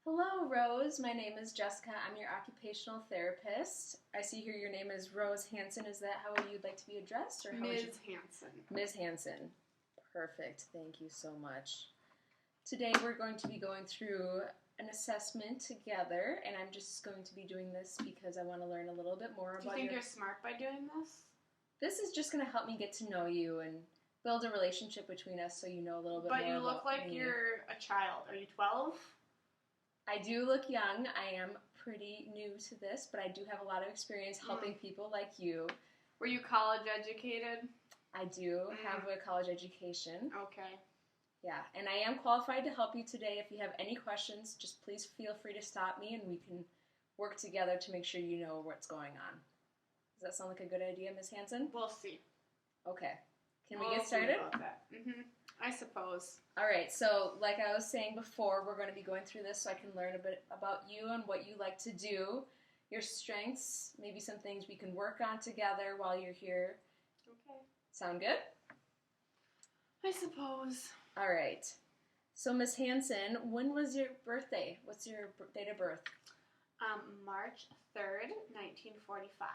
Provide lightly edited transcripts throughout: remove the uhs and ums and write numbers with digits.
Hello, Rose. My name is Jessica. I'm your occupational therapist. I see here your name is Rose Hanson. Is that how you'd like to be addressed? Or how Ms. Hanson. Ms. Hanson. Perfect. Thank you so much. Today we're going to be going through an assessment together, and I'm just going to be doing this because I want to learn a little bit more about Do you think you're smart by doing this? This is just going to help me get to know you and build a relationship between us so you know a little bit more about me. But you look like you're a child. Are you 12? I do look young. I am pretty new to this, but I do have a lot of experience helping people like you. Were you college educated? I do have a college education. Okay. Yeah, and I am qualified to help you today. If you have any questions, just please feel free to stop me and we can work together to make sure you know what's going on. Does that sound like a good idea, Ms. Hanson? We'll see. Okay. Can we get started? See about that. I suppose. All right, so like I was saying before, we're going to be going through this so I can learn a bit about you and what you like to do, your strengths, maybe some things we can work on together while you're here. Okay. Sound good? I suppose. All right. So, Miss Hanson, when was your birthday? What's your date of birth? March 3rd, 1945.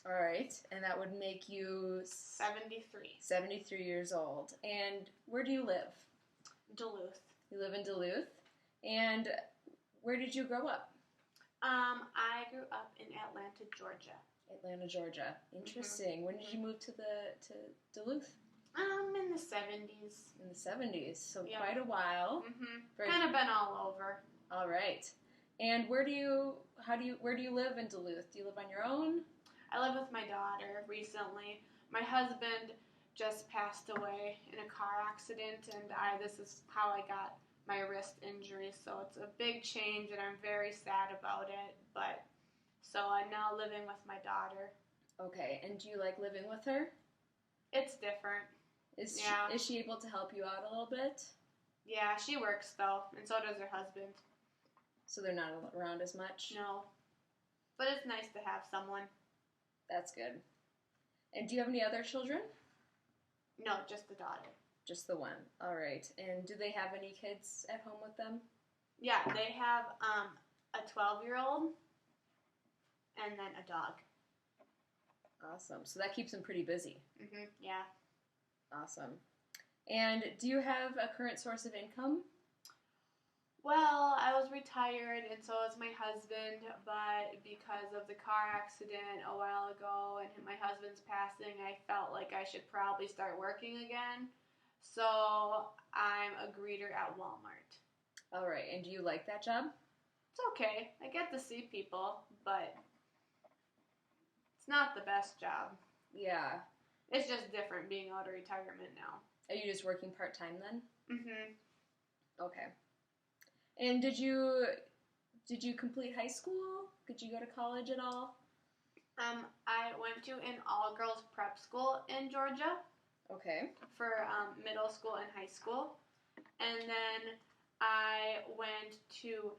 All right, and that would make you 73. 73 years old. And where do you live? Duluth. You live in Duluth. And where did you grow up? I grew up in Atlanta, Georgia. Atlanta, Georgia. Interesting. When did you move to Duluth? In the 70s. In the 70s, so Yeah. quite a while. Kind of been all over. All right. And where do you live in Duluth? Do you live on your own? I live with my daughter recently. My husband just passed away in a car accident, and this is how I got my wrist injury. So it's a big change, and I'm very sad about it. But so I'm now living with my daughter. Okay. And do you like living with her? It's different. Is she able to help you out a little bit? Yeah, she works though, and so does her husband. So they're not around as much? No. But it's nice to have someone. That's good. And do you have any other children? No, just the daughter. Just the one. All right. And do they have any kids at home with them? Yeah, they have a 12-year-old and then a dog. Awesome. So that keeps them pretty busy. Yeah. Awesome. And do you have a current source of income? Well, I was retired, and so was my husband, but because of the car accident a while ago and my husband's passing, I felt like I should probably start working again. So I'm a greeter at Walmart. All right. And do you like that job? It's okay. I get to see people, but it's not the best job. Yeah. It's just different being out of retirement now. Are you just working part-time then? Okay. And did you complete high school? Did you go to college at all? I went to an all-girls prep school in Georgia. Okay. For middle school and high school. And then I went to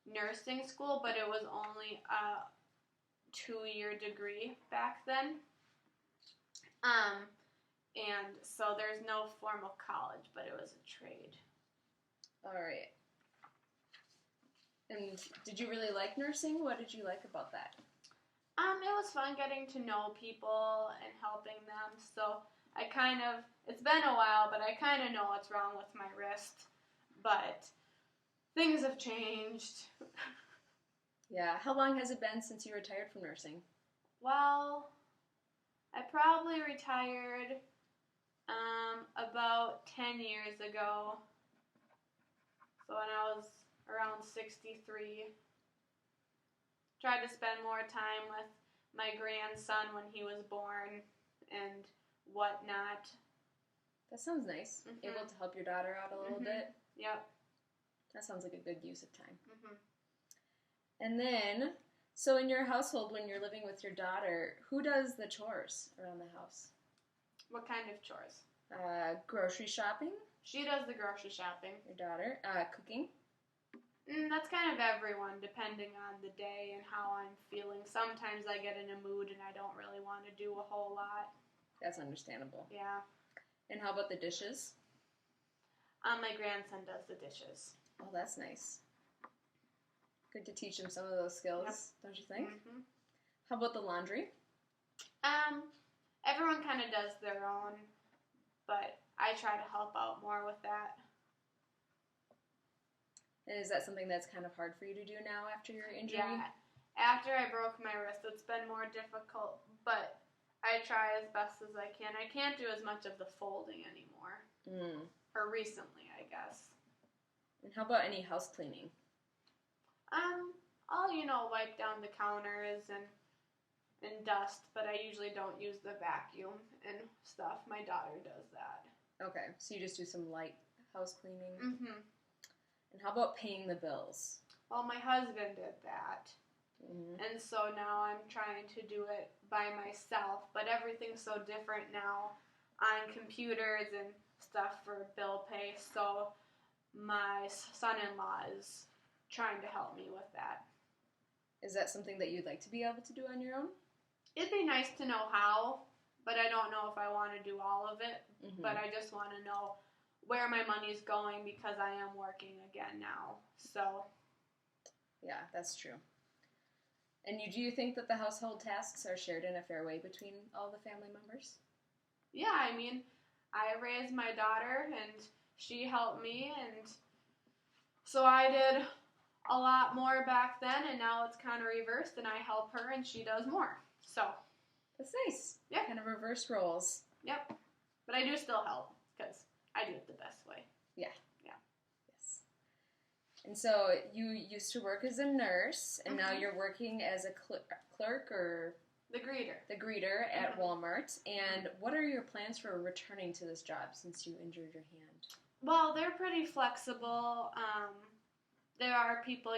nursing school, but it was only a 2-year degree back then. And so there's no formal college, but it was a trade. All right. And did you really like nursing? What did you like about that? It was fun getting to know people and helping them. So it's been a while, but I kind of know what's wrong with my wrist. But things have changed. Yeah. How long has it been since you retired from nursing? Well, I probably retired about 10 years ago. So when I was around 63. Tried to spend more time with my grandson when he was born and whatnot. That sounds nice. Able to help your daughter out a little bit. Yep. That sounds like a good use of time. And then, so in your household, when you're living with your daughter, who does the chores around the house? What kind of chores? Grocery shopping. She does the grocery shopping. Your daughter. Cooking. That's kind of everyone, depending on the day and how I'm feeling. Sometimes I get in a mood and I don't really want to do a whole lot. That's understandable. Yeah. And how about the dishes? My grandson does the dishes. Oh, that's nice. Good to teach them some of those skills, Yep. don't you think? Mm-hmm. How about the laundry? Everyone kind of does their own, but I try to help out more with that. And is that something that's kind of hard for you to do now after your injury? Yeah. After I broke my wrist, it's been more difficult, but I try as best as I can. I can't do as much of the folding anymore. Or recently, I guess. And how about any house cleaning? I'll wipe down the counters and dust, but I usually don't use the vacuum and stuff. My daughter does that. Okay, so you just do some light house cleaning. Mm-hmm. And how about paying the bills? Well, my husband did that. Mm-hmm. And so now I'm trying to do it by myself, but everything's so different now on computers and stuff for bill pay, so my son-in-law is trying to help me with that. Is that something that you'd like to be able to do on your own? It'd be nice to know how, but I don't know if I want to do all of it, but I just want to know where my money's going because I am working again now, so. Yeah, that's true. And do you think that the household tasks are shared in a fair way between all the family members? Yeah, I mean, I raised my daughter and she helped me, and so I did a lot more back then, and now it's kind of reversed, and I help her and she does more. So That's nice. Yeah. Kind of reverse roles. Yep. But I do still help because I do it the best way. Yeah. Yeah. Yes. And so you used to work as a nurse, and now Mhm. you're working as a clerk or The greeter. the greeter at Mhm. Walmart. And what are your plans for returning to this job since you injured your hand? Well, they're pretty flexible. There are people,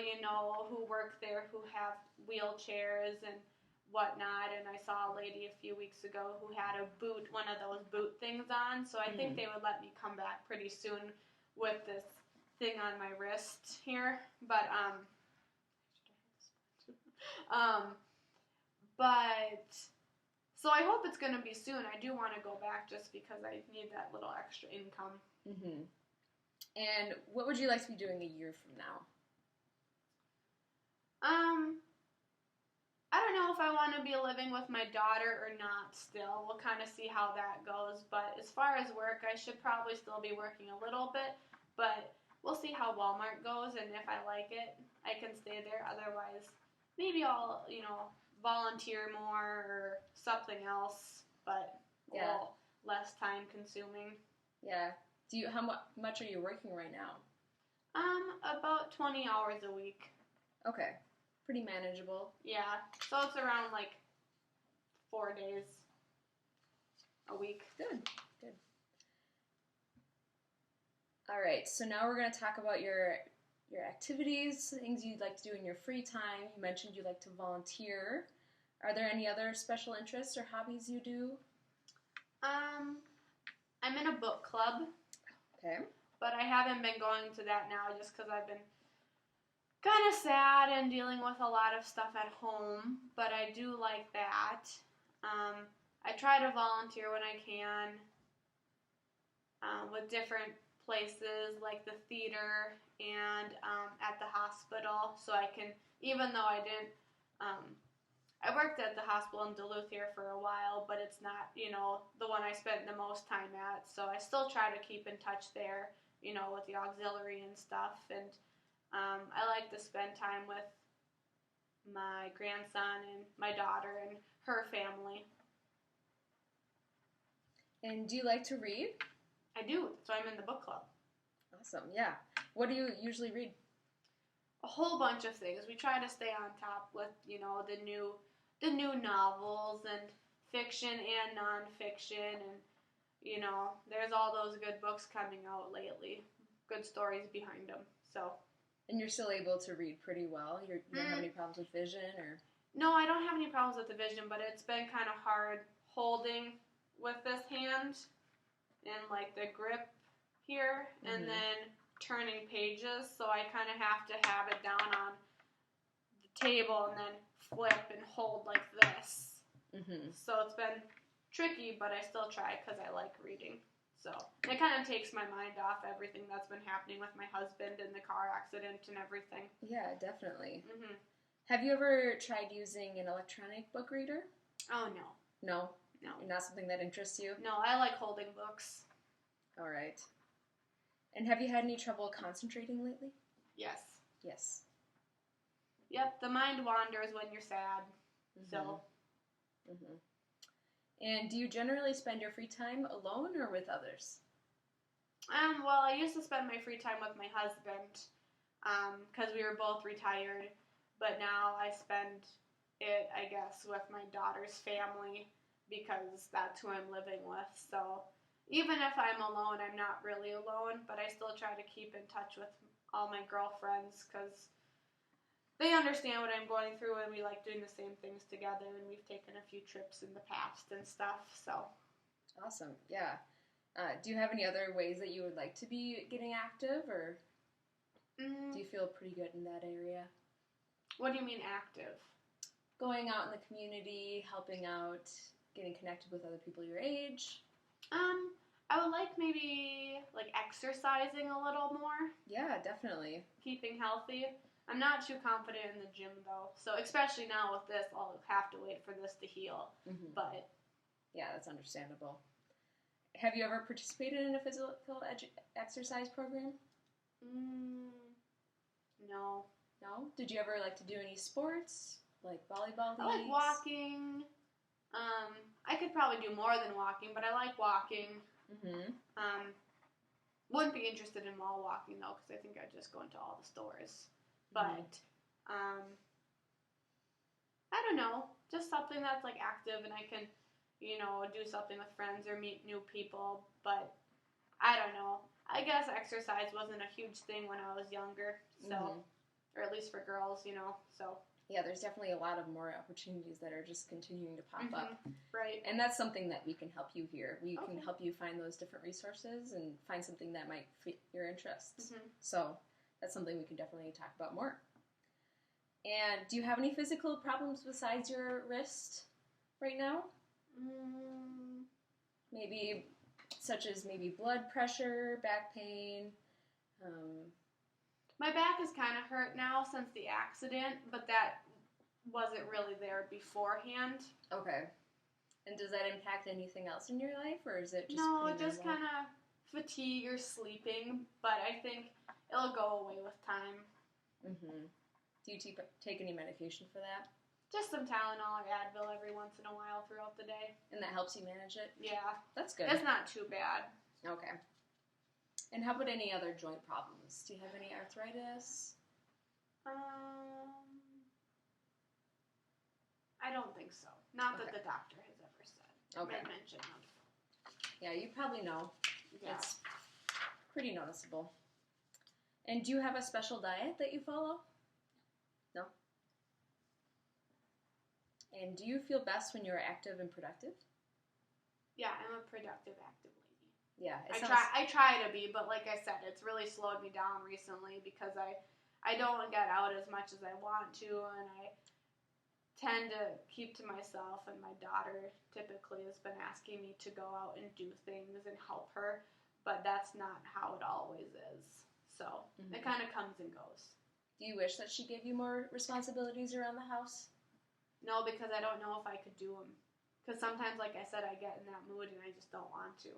who work there who have wheelchairs and whatnot, and I saw a lady a few weeks ago who had one of those boot things on, so I think they would let me come back pretty soon with this thing on my wrist here, but, so I hope it's going to be soon. I do want to go back just because I need that little extra income. Mm-hmm. And what would you like to be doing a year from now? I don't know if I want to be living with my daughter or not still. We'll kind of see how that goes. But as far as work, I should probably still be working a little bit. But we'll see how Walmart goes, and if I like it, I can stay there. Otherwise, maybe I'll, volunteer more or something else, but a little less time consuming. Yeah. How much are you working right now? About 20 hours a week. Okay. Pretty manageable. Yeah. So it's around 4 days a week. Good. All right. So now we're going to talk about your activities, things you'd like to do in your free time. You mentioned you like to volunteer. Are there any other special interests or hobbies you do? I'm in a book club. Okay. But I haven't been going to that now just because I've been kind of sad and dealing with a lot of stuff at home. But I do like that. I try to volunteer when I can with different places like the theater and at the hospital. So I can, even though I didn't, I worked at the hospital in Duluth here for a while, but it's not, the one I spent the most time at. So I still try to keep in touch there, with the auxiliary and stuff. And I like to spend time with my grandson and my daughter and her family. And do you like to read? I do, so I'm in the book club. Awesome, yeah. What do you usually read? A whole bunch of things. We try to stay on top with, the new novels and fiction and nonfiction, and there's all those good books coming out lately. Good stories behind them. So. And you're still able to read pretty well? You don't have any problems with vision, or? No, I don't have any problems with the vision, but it's been kind of hard holding with this hand and the grip here, and then turning pages. So I kind of have to have it down on the table and then flip and hold like this. So it's been tricky, but I still try because I like reading. So it kind of takes my mind off everything that's been happening with my husband and the car accident and everything. Yeah, definitely. Mm-hmm. Have you ever tried using an electronic book reader? Oh, no. No? No. Not something that interests you? No, I like holding books. All right. And have you had any trouble concentrating lately? Yes. Yes. Yep, the mind wanders when you're sad. Mm-hmm. So. Mm-hmm. And do you generally spend your free time alone or with others? Well, I used to spend my free time with my husband, because we were both retired, but now I spend it, I guess, with my daughter's family, because that's who I'm living with. So even if I'm alone, I'm not really alone, but I still try to keep in touch with all my girlfriends, because they understand what I'm going through, and we like doing the same things together, and we've taken a few trips in the past and stuff, so. Awesome, yeah. Do you have any other ways that you would like to be getting active, or do you feel pretty good in that area? What do you mean active? Going out in the community, helping out, getting connected with other people your age. I would like maybe like exercising a little more. Yeah, definitely. Keeping healthy. I'm not too confident in the gym though, so especially now with this, I'll have to wait for this to heal. Mm-hmm. But yeah, that's understandable. Have you ever participated in a physical exercise program? No. No? Did you ever like to do any sports, like volleyball leagues? I like walking. I could probably do more than walking, but I like walking. Mm-hmm. Wouldn't be interested in mall walking though, because I think I'd just go into all the stores. But, I don't know, just something that's like active and I can, do something with friends or meet new people. But I don't know. I guess exercise wasn't a huge thing when I was younger, so, or at least for girls, so. Yeah, there's definitely a lot of more opportunities that are just continuing to pop up. Right. And that's something that we can help you here. We can help you find those different resources and find something that might fit your interests. So that's something we can definitely talk about more. And do you have any physical problems besides your wrist right now? Maybe, such as maybe blood pressure, back pain. My back is kind of hurt now since the accident, but that wasn't really there beforehand. Okay. And does that impact anything else in your life, or is it just No, just kind of fatigue or sleeping, but I think it'll go away with time. Do you take any medication for that? Just some Tylenol or Advil every once in a while throughout the day. And that helps you manage it? Yeah. That's good. It's not too bad. Okay. And how about any other joint problems? Do you have any arthritis? I don't think so. Not that the doctor has ever said. Okay. Mention of. Yeah, you probably know. Yeah. It's pretty noticeable. And do you have a special diet that you follow? No? And do you feel best when you're active and productive? Yeah, I'm a productive, active lady. Yeah, I try to be, but like I said, it's really slowed me down recently because I don't get out as much as I want to, and I tend to keep to myself, and my daughter typically has been asking me to go out and do things and help her, but that's not how it always is. So it kind of comes and goes. Do you wish that she gave you more responsibilities around the house? No, because I don't know if I could do them. Because sometimes, like I said, I get in that mood and I just don't want to.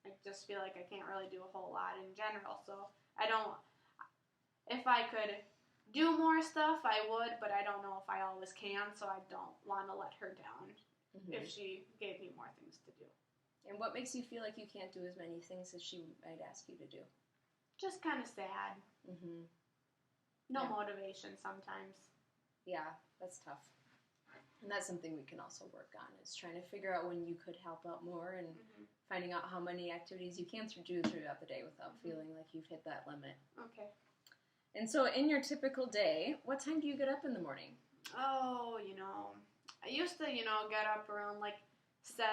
I just feel like I can't really do a whole lot in general. So I don't. If I could do more stuff, I would, but I don't know if I always can. So I don't want to let her down if she gave me more things to do. And what makes you feel like you can't do as many things as she might ask you to do? Just kind of sad. No motivation sometimes. Yeah, that's tough. And that's something we can also work on, is trying to figure out when you could help out more and finding out how many activities you can do throughout the day without feeling like you've hit that limit. Okay. And so in your typical day, what time do you get up in the morning? Oh, I used to, get up around like 7,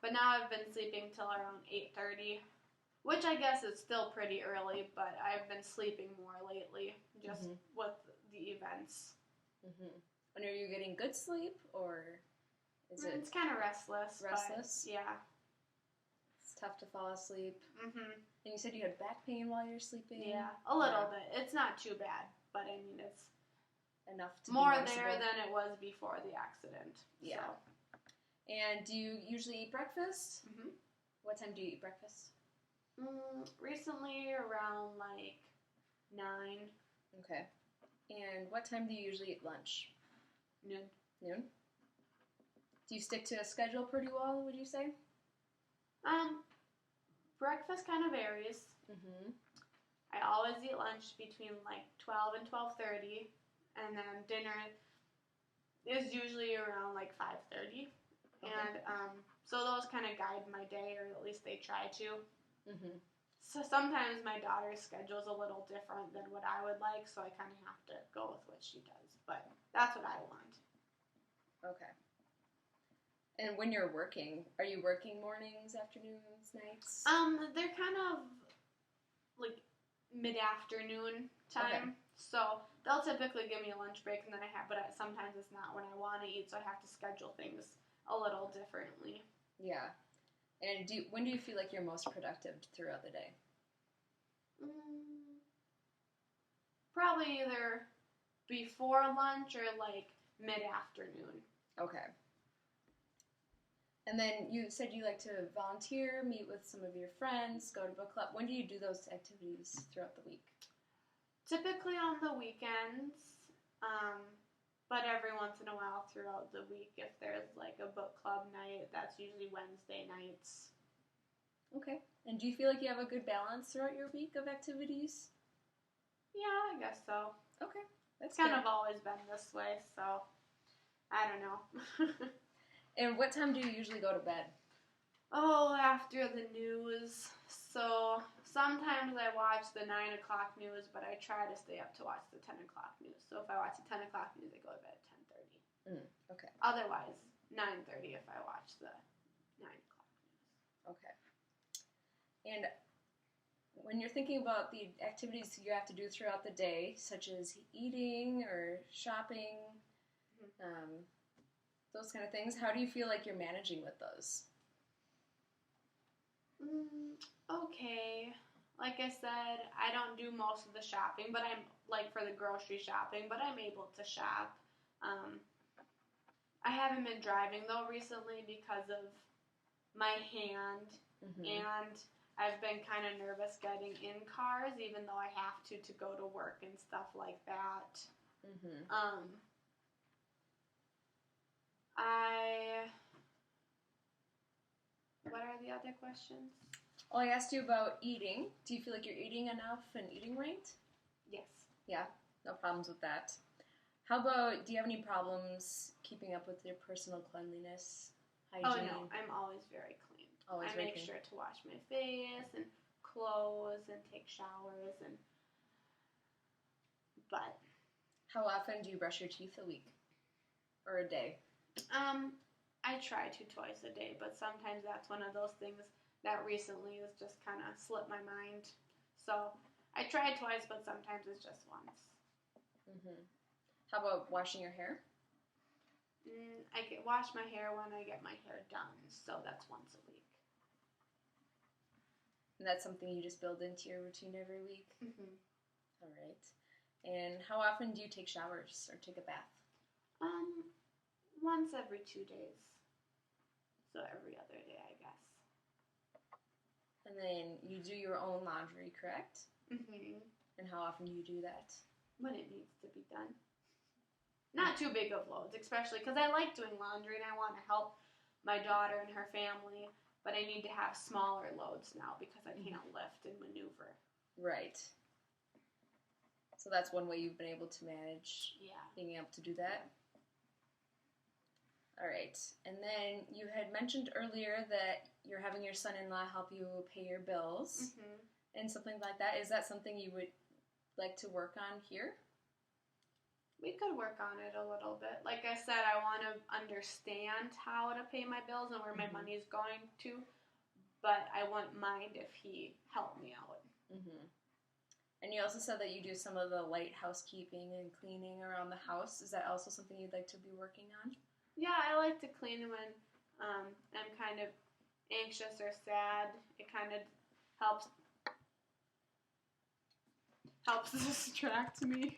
but now I've been sleeping till around 8:30, which I guess is still pretty early, but I've been sleeping more lately just with the events. And are you getting good sleep, or is it? It's kind of restless. Restless? But yeah. It's tough to fall asleep. Mhm. And you said you had back pain while you're sleeping? Yeah, a little bit. It's not too bad, but I mean, it's enough to more be noticeable. there than it was before the accident. Yeah. So. And do you usually eat breakfast? Mhm. What time do you eat breakfast? Recently, around like 9. Okay. And what time do you usually eat lunch? Noon. Noon? Do you stick to a schedule pretty well, would you say? Breakfast kind of varies. Mm-hmm. I always eat lunch between like 12 and 12:30, and then dinner is usually around like 5:30. Okay. And so those kind of guide my day, or at least they try to. Mm-hmm. So sometimes my daughter's schedule is a little different than what I would like, so I kind of have to go with what she does. But that's what I want. Okay. And when you're working, are you working mornings, afternoons, nights? They're kind of like mid-afternoon time. Okay. So they'll typically give me a lunch break, and then but sometimes it's not when I want to eat, so I have to schedule things a little differently. Yeah. And when do you feel like you're most productive throughout the day? Probably either before lunch or like mid-afternoon. Okay. And then you said you like to volunteer, meet with some of your friends, go to book club. When do you do those activities throughout the week? Typically on the weekends, but every once in a while throughout the week, if there's like a book club night, that's usually Wednesday nights. Okay. And do you feel like you have a good balance throughout your week of activities? Yeah, I guess so. Okay. That's kind good. of always been this way, so I don't know. And what time do you usually go to bed? Oh, after the news. So sometimes I watch the 9 o'clock news, but I try to stay up to watch the 10 o'clock news. So if I watch the 10 o'clock news, I go to bed at 10:30. Okay. Otherwise, 9:30 if I watch the 9 o'clock news. Okay. And when you're thinking about the activities you have to do throughout the day, such as eating or shopping, those kind of things, how do you feel like you're managing with those? Okay. Like I said, I don't do most of the shopping, but I'm like for the grocery shopping, but I'm able to shop. I haven't been driving though recently because of my hand, and I've been kind of nervous getting in cars, even though I have to go to work and stuff like that. What are the other questions? Well, I asked you about eating. Do you feel like you're eating enough and eating right? Yes. Yeah, no problems with that. How about, do you have any problems keeping up with your personal cleanliness, hygiene? Oh, no, I'm always very clean. Always I very make clean. sure to wash my face and clothes and take showers but How often do you brush your teeth a week? Or a day? I try to twice a day, but sometimes that's one of those things that recently has just kind of slipped my mind. So I try twice, but sometimes it's just once. How about washing your hair? I wash my hair when I get my hair done, so that's once a week. And that's something you just build into your routine every week? All right. And how often do you take showers or take a bath? Once every 2 days. So every other day, I guess. And then you do your own laundry, correct? And how often do you do that? When it needs to be done. Not too big of loads, especially because I like doing laundry and I want to help my daughter and her family, but I need to have smaller loads now because I can't lift and maneuver. Right. So that's one way you've been able to manage being able to do that? All right. And then you had mentioned earlier that you're having your son-in-law help you pay your bills and something like that. Is that something you would like to work on here? We could work on it a little bit. Like I said, I want to understand how to pay my bills and where my money is going to, but I wouldn't mind if he helped me out. And you also said that you do some of the light housekeeping and cleaning around the house. Is that also something you'd like to be working on? Yeah, I like to clean when I'm kind of anxious or sad, it kind of helps distract me.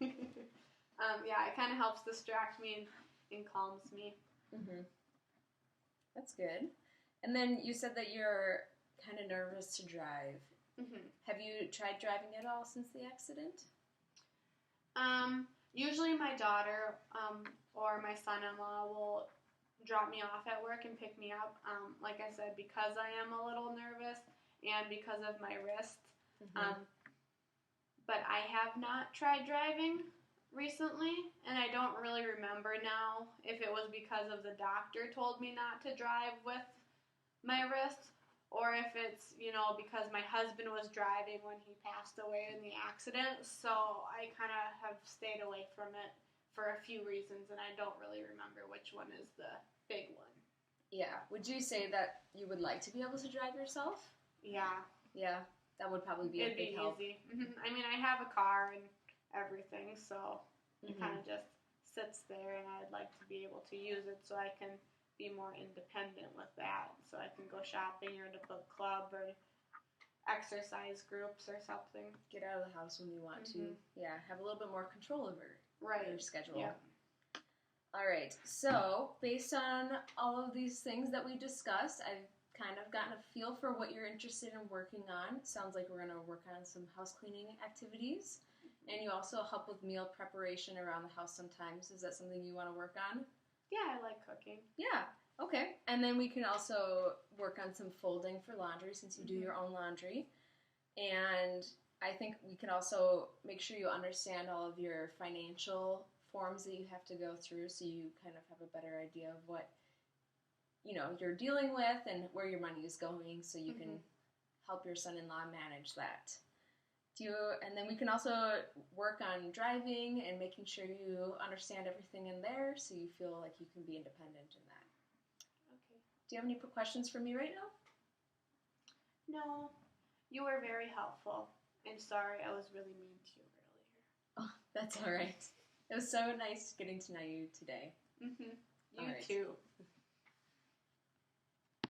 Yeah, it kind of helps distract me and calms me. Mm-hmm. That's good. And then you said that you're kind of nervous to drive. Mm-hmm. Have you tried driving at all since the accident? Usually my daughter or my son-in-law will drop me off at work and pick me up. Like I said, because I am a little nervous and because of my wrist. Mm-hmm. But I have not tried driving recently, and I don't really remember now if it was because of the doctor told me not to drive with my wrist, or if it's, because my husband was driving when he passed away in the accident. So I kind of have stayed away from it for a few reasons, and I don't really remember which one is the big one. Yeah. Would you say that you would like to be able to drive yourself? Yeah. Yeah. That would probably be a big help. It'd be easy. I mean, I have a car and everything, so it kind of just sits there, and I'd like to be able to use it so I can be more independent with that. So I can go shopping or to book club or exercise groups or something. Get out of the house when you want to. Yeah, have a little bit more control over your schedule. Yeah. All right, so based on all of these things that we discussed, I've kind of gotten a feel for what you're interested in working on. Sounds like we're going to work on some house cleaning activities. And you also help with meal preparation around the house sometimes. Is that something you want to work on? Yeah, I like cooking. Yeah, okay. And then we can also work on some folding for laundry since you do your own laundry. And I think we can also make sure you understand all of your financial forms that you have to go through so you kind of have a better idea of what you're dealing with and where your money is going so you can help your son-in-law manage that. And then we can also work on driving and making sure you understand everything in there so you feel like you can be independent in that. Okay. Do you have any questions for me right now? No. You were very helpful. And sorry, I was really mean to you earlier. Oh, that's all right. It was so nice getting to know you today. You too.